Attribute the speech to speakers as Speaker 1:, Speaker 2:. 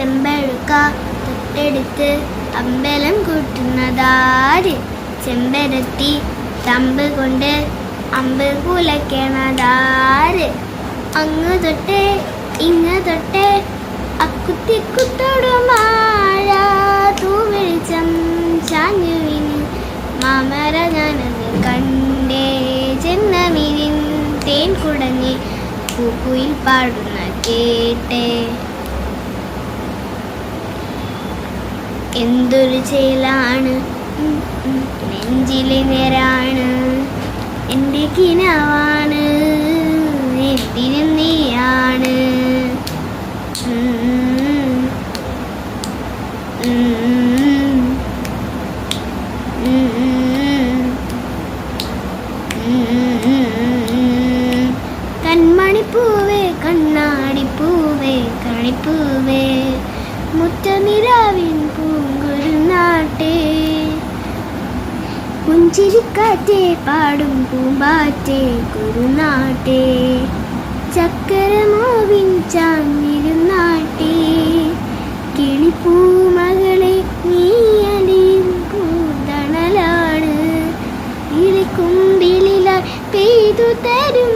Speaker 1: ചെമ്പഴുക്ക തൊട്ടെടുത്ത് അമ്പലം കൂട്ടുന്നതാര്? ചെമ്പരത്തി തമ്പ് കൊണ്ട് അമ്പ് കുലയ്ക്കണതാര്? അങ്ങ് തൊട്ടേ ഇങ്ങ് തൊട്ടേ അക്കുത്തിക്കുത്തോടുമായ തൂവെളിച്ചം ചാഞ്ഞുവിന് മാമര ഞാനത് കണ്ടേ ചെന്നമീനിൻ തേൻ കുടഞ്ഞ് പൂക്കുയിൽ പാടുന്ന കേട്ടേ. എന്തൊരു ചേലാണ് നെഞ്ചിലെ നേരാണ് എൻ്റെ കിനാവാണ് എന്തിനും നീയാണ്. കൺമണിപ്പൂവേ കണ്ണാടിപ്പൂവേ കണിപ്പൂവേ മുറ്റനിലാവിൻ പൂങ്കുരുന്നാട്ടേ പുഞ്ചിരിക്കാറ്റേ പാടും പൂമ്പാറ്റേ കുരുന്നാട്ടേ ചക്കരമാവിൻ ചാഞ്ഞിരുന്നാട്ടേ കിളിപ്പൂമകളെ നീ അലിയും പൂന്തണലാണ് ഇളിക്കുമ്പിളിലായി പെയ്തു തരും